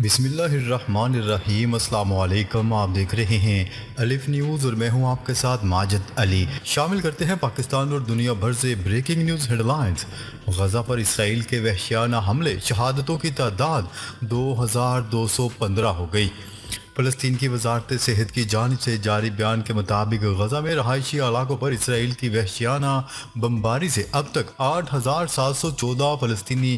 بسم اللہ الرحمن الرحیم۔ السلام علیکم، آپ دیکھ رہے ہیں الف نیوز اور میں ہوں آپ کے ساتھ ماجد علی۔ شامل کرتے ہیں پاکستان اور دنیا بھر سے بریکنگ نیوز ہیڈ لائنز۔ غزہ پر اسرائیل کے وحشیانہ حملے، شہادتوں کی تعداد 2215 ہو گئی۔ فلسطین کی وزارت صحت کی جانب سے جاری بیان کے مطابق غزہ میں رہائشی علاقوں پر اسرائیل کی وحشیانہ بمباری سے اب تک 8714 فلسطینی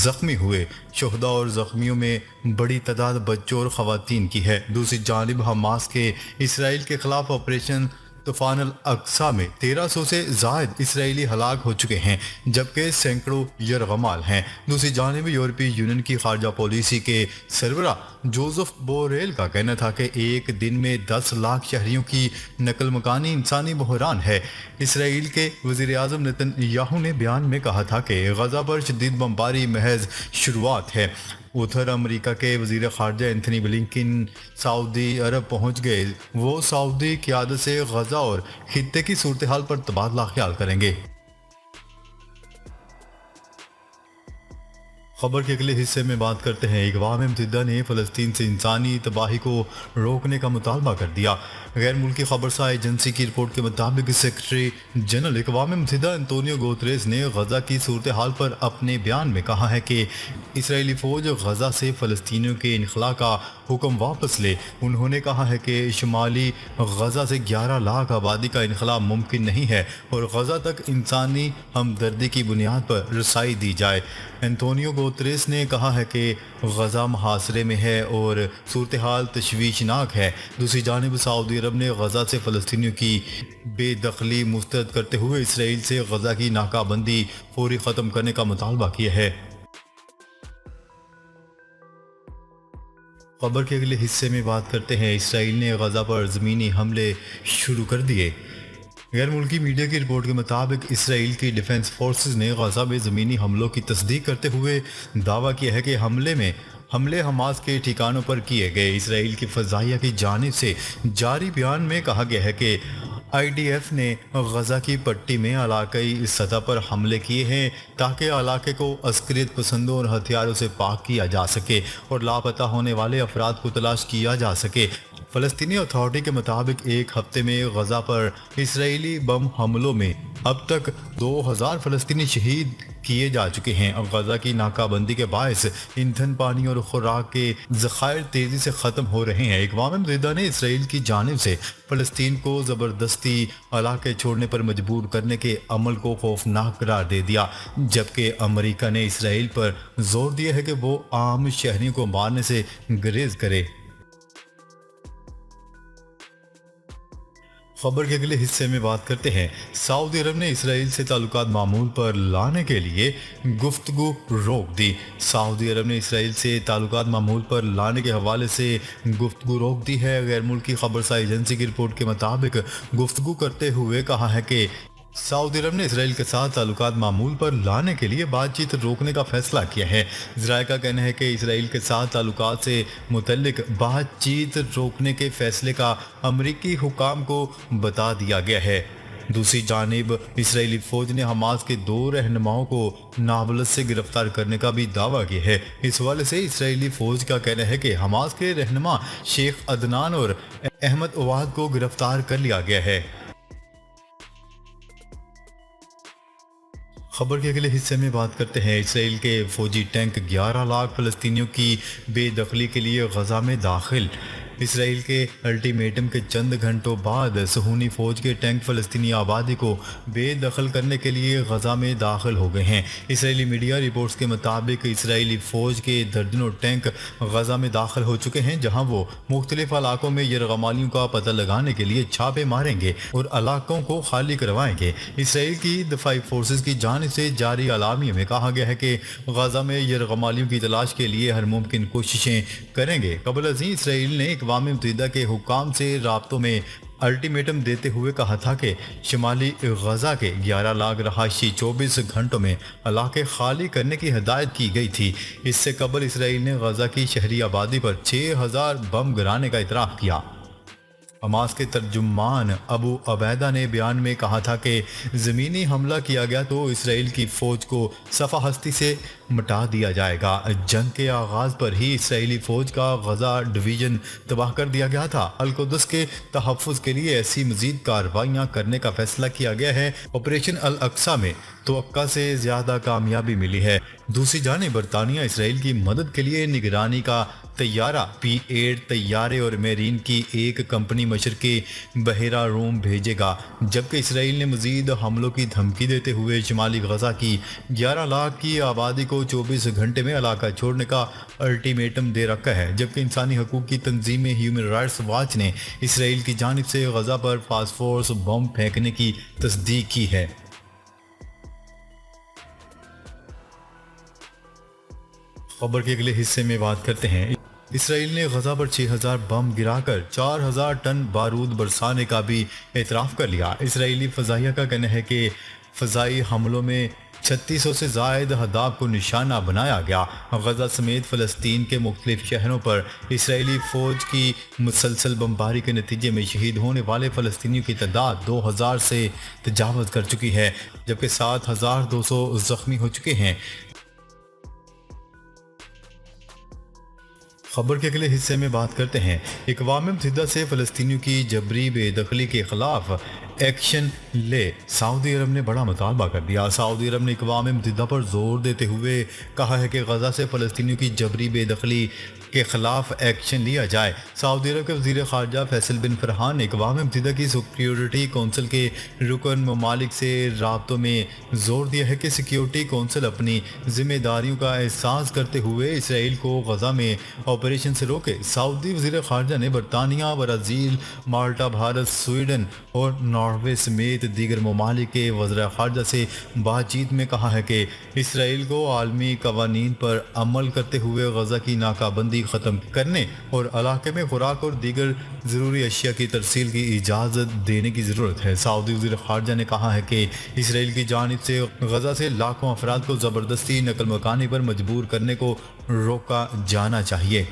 زخمی ہوئے۔ شہداء اور زخمیوں میں بڑی تعداد بچوں اور خواتین کی ہے۔ دوسری جانب حماس کے اسرائیل کے خلاف آپریشن طوفان الاقصی میں 1300 سے زائد اسرائیلی ہلاک ہو چکے ہیں، جبکہ سینکڑوں یرغمال ہیں۔ دوسری جانب یورپی یونین کی خارجہ پالیسی کے سربراہ جوزف بوریل کا کہنا تھا کہ ایک دن میں 10 لاکھ شہریوں کی نقل مکانی انسانی بحران ہے۔ اسرائیل کے وزیر اعظم نتن یاہو نے بیان میں کہا تھا کہ غزہ پر شدید بمباری محض شروعات ہے۔ ادھر امریکہ کے وزیر خارجہ اینتھنی بلنکن سعودی عرب پہنچ گئے۔ وہ سعودی قیادت سے غزہ اور خطے کی صورتحال پر تبادلہ خیال کریں گے۔ خبر کے اگلے حصے میں بات کرتے ہیں۔ اقوام متحدہ نے فلسطین سے انسانی تباہی کو روکنے کا مطالبہ کر دیا۔ غیر ملکی خبرساز ایجنسی کی رپورٹ کے مطابق سیکرٹری جنرل اقوام متحدہ انتونیو گوتریس نے غزہ کی صورتحال پر اپنے بیان میں کہا ہے کہ اسرائیلی فوج غزہ سے فلسطینیوں کے انخلاء کا حکم واپس لے۔ انہوں نے کہا ہے کہ شمالی غزہ سے 11 لاکھ آبادی کا انخلاء ممکن نہیں ہے اور غزہ تک انسانی ہمدردی کی بنیاد پر رسائی دی جائے۔ انتونیو گوتریس نے کہا ہے کہ غزہ محاصرے میں ہے اور صورتحال تشویشناک ہے۔ دوسری جانب سعودی عرب نے غزہ سے فلسطینیوں کی بے دخلی مسترد کرتے ہوئے اسرائیل سے غزہ کی ناکہ بندی فوری ختم کرنے کا مطالبہ کیا ہے۔ خبر کے اگلے حصے میں بات کرتے ہیں۔ اسرائیل نے غزہ پر زمینی حملے شروع کر دیے۔ غیر ملکی میڈیا کی رپورٹ کے مطابق اسرائیل کی ڈیفنس فورسز نے غزہ میں زمینی حملوں کی تصدیق کرتے ہوئے دعویٰ کیا ہے کہ حملے حماس کے ٹھکانوں پر کیے گئے۔ اسرائیل کی فضائیہ کی جانب سے جاری بیان میں کہا گیا ہے کہ آئی ڈی ایف نے غزہ کی پٹی میں علاقائی سطح پر حملے کیے ہیں تاکہ علاقے کو عسکریت پسندوں اور ہتھیاروں سے پاک کیا جا سکے اور لاپتہ ہونے والے افراد کو تلاش کیا جا سکے۔ فلسطینی اتھارٹی کے مطابق ایک ہفتے میں غزہ پر اسرائیلی بم حملوں میں اب تک 2000 فلسطینی شہید کیے جا چکے ہیں۔ غزہ کی ناکہ بندی کے باعث ایندھن، پانی اور خوراک کے ذخائر تیزی سے ختم ہو رہے ہیں۔ اقوام متحدہ نے اسرائیل کی جانب سے فلسطین کو زبردستی علاقے چھوڑنے پر مجبور کرنے کے عمل کو خوفناک قرار دے دیا، جبکہ امریکہ نے اسرائیل پر زور دیا ہے کہ وہ عام شہریوں کو مارنے سے گریز کرے۔ خبر کے اگلے حصے میں بات کرتے ہیں۔ سعودی عرب نے اسرائیل سے تعلقات معمول پر لانے کے لیے گفتگو روک دی۔ سعودی عرب نے اسرائیل سے تعلقات معمول پر لانے کے حوالے سے گفتگو روک دی ہے۔ غیر ملکی خبرساز ایجنسی کی رپورٹ کے مطابق گفتگو کرتے ہوئے کہا ہے کہ سعودی عرب نے اسرائیل کے ساتھ تعلقات معمول پر لانے کے لیے بات چیت روکنے کا فیصلہ کیا ہے۔ ذرائع کا کہنا ہے کہ اسرائیل کے ساتھ تعلقات سے متعلق بات چیت روکنے کے فیصلے کا امریکی حکام کو بتا دیا گیا ہے۔ دوسری جانب اسرائیلی فوج نے حماس کے 2 رہنماؤں کو نابلد سے گرفتار کرنے کا بھی دعویٰ کیا ہے۔ اس حوالے سے اسرائیلی فوج کا کہنا ہے کہ حماس کے رہنما شیخ عدنان اور احمد عواد کو گرفتار کر لیا گیا ہے۔ خبر کے اگلے حصے میں بات کرتے ہیں۔ اسرائیل کے فوجی ٹینک 11 لاکھ فلسطینیوں کی بے دخلی کے لیے غزہ میں داخل۔ اسرائیل کے الٹیمیٹم کے چند گھنٹوں بعد صہیونی فوج کے ٹینک فلسطینی آبادی کو بے دخل کرنے کے لیے غزہ میں داخل ہو گئے ہیں۔ اسرائیلی میڈیا رپورٹس کے مطابق اسرائیلی فوج کے درجنوں ٹینک غزہ میں داخل ہو چکے ہیں، جہاں وہ مختلف علاقوں میں یرغمالیوں کا پتہ لگانے کے لیے چھاپے ماریں گے اور علاقوں کو خالی کروائیں گے۔ اسرائیل کی دفاعی فورسز کی جانب سے جاری اعلامیے میں کہا گیا ہے کہ غزہ میں یرغمالیوں کی تلاش کے لیے ہر ممکن کوششیں کریں گے۔ قبل ازیں اسرائیل نے اقوام متحدہ کے حکام سے رابطوں میں الٹیمیٹم دیتے ہوئے کہا تھا کہ شمالی غزہ کے 11 لاکھ رہائشی 24 گھنٹوں میں علاقے خالی کرنے کی ہدایت کی گئی تھی۔ اس سے قبل اسرائیل نے غزہ کی شہری آبادی پر 6000 بم گرانے کا اعتراف کیا۔ حماس کے ترجمان ابو عبیدہ نے بیان میں کہا تھا کہ زمینی حملہ کیا گیا تو اسرائیل کی فوج کو صفحہ ہستی سے مٹا دیا جائے گا۔ جنگ کے آغاز پر ہی اسرائیلی فوج کا غزہ ڈویژن تباہ کر دیا گیا تھا۔ القدس کے تحفظ کے لیے ایسی مزید کارروائیاں کرنے کا فیصلہ کیا گیا ہے۔ آپریشن الاقصی میں توقع سے زیادہ کامیابی ملی ہے۔ دوسری جانب برطانیہ اسرائیل کی مدد کے لیے نگرانی کا طیارہ P-8 طیارے اور میرین کی ایک کمپنی مشرقی بحیرہ روم بھیجے گا، جبکہ اسرائیل نے مزید حملوں کی دھمکی دیتے ہوئے شمالی غزہ کی 11 لاکھ کی آبادی کو 24 گھنٹے میں علاقہ چھوڑنے کا الٹیمیٹم دے رکھا ہے، جبکہ انسانی حقوق کی تنظیم ہیومن رائٹس واچ نے اسرائیل کی جانب سے غزہ پر فاسفورس بم پھینکنے کی تصدیق کی ہے۔ خبر کے اگلے حصے میں بات کرتے ہیں۔ اسرائیل نے غزہ پر 6000 بم گرا کر 4000 ٹن بارود برسانے کا بھی اعتراف کر لیا۔ اسرائیلی فضائیہ کا کہنا ہے کہ فضائی حملوں میں 3600 سے زائد اہداف کو نشانہ بنایا گیا۔ غزہ سمیت فلسطین کے مختلف شہروں پر اسرائیلی فوج کی مسلسل بمباری کے نتیجے میں شہید ہونے والے فلسطینیوں کی تعداد 2000 سے تجاوز کر چکی ہے، جبکہ 7200 زخمی ہو چکے ہیں۔ خبر کے اگلے حصے میں بات کرتے ہیں۔ اقوام متحدہ سے فلسطینیوں کی جبری بے دخلی کے خلاف ایکشن لے، سعودی عرب نے بڑا مطالبہ کر دیا۔ سعودی عرب نے اقوام متحدہ پر زور دیتے ہوئے کہا ہے کہ غزہ سے فلسطینیوں کی جبری بے دخلی کے خلاف ایکشن لیا جائے۔ سعودی عرب کے وزیر خارجہ فیصل بن فرحان نے اقوام متحدہ کی سیکیورٹی کونسل کے رکن ممالک سے رابطوں میں زور دیا ہے کہ سیکیورٹی کونسل اپنی ذمہ داریوں کا احساس کرتے ہوئے اسرائیل کو غزہ میں آپریشن سے روکے۔ سعودی وزیر خارجہ نے برطانیہ، برازیل، مالٹا، بھارت، سویڈن اور ناروے سمیت دیگر ممالک کے وزراء خارجہ سے بات چیت میں کہا ہے کہ اسرائیل کو عالمی قوانین پر عمل کرتے ہوئے غزہ کی ناکہ بندی ختم کرنے اور علاقے میں خوراک اور دیگر ضروری اشیاء کی ترسیل کی اجازت دینے کی ضرورت ہے۔ سعودی وزیر خارجہ نے کہا ہے کہ اسرائیل کی جانب سے غزہ سے لاکھوں افراد کو زبردستی نقل مکانی پر مجبور کرنے کو روکا جانا چاہیے۔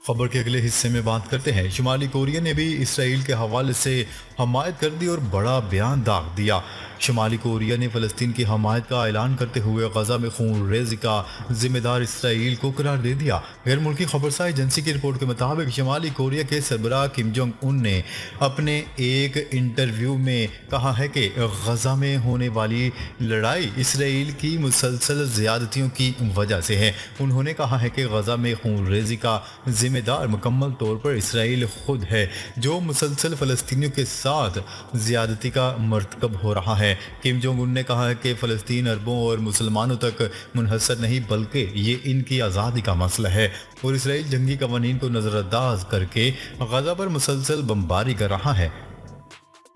خبر کے اگلے حصے میں بات کرتے ہیں۔ شمالی کوریا نے بھی اسرائیل کے حوالے سے حمایت کر دی اور بڑا بیان داغ دیا۔ شمالی کوریا نے فلسطین کی حمایت کا اعلان کرتے ہوئے غزہ میں خون ریزی کا ذمہ دار اسرائیل کو قرار دے دیا۔ غیر ملکی خبرساز ایجنسی کی رپورٹ کے مطابق شمالی کوریا کے سربراہ کم جونگ ان نے اپنے ایک انٹرویو میں کہا ہے کہ غزہ میں ہونے والی لڑائی اسرائیل کی مسلسل زیادتیوں کی وجہ سے ہے۔ انہوں نے کہا ہے کہ غزہ میں خون ریزی کا ذمہ دار مکمل طور پر اسرائیل خود ہے، جو مسلسل فلسطینیوں کے ساتھ زیادتی کا مرتکب ہو رہا ہے۔ کم جونگ ان نے کہا ہے کہ فلسطین عربوں اور مسلمانوں تک منحصر نہیں بلکہ یہ ان کی آزادی کا مسئلہ ہے، اور اسرائیل جنگی قوانین کو نظر انداز کر کے غزہ پر مسلسل بمباری کر رہا ہے۔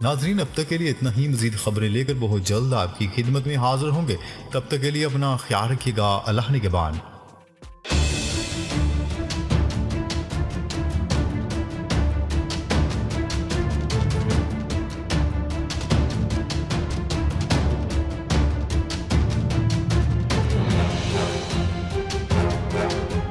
ناظرین، اب تک کے لیے اتنا ہی۔ مزید خبریں لے کر بہت جلد آپ کی خدمت میں حاضر ہوں گے۔ تب تک کے لیے اپنا خیال رکھیے گا۔ اللہ نگہبان۔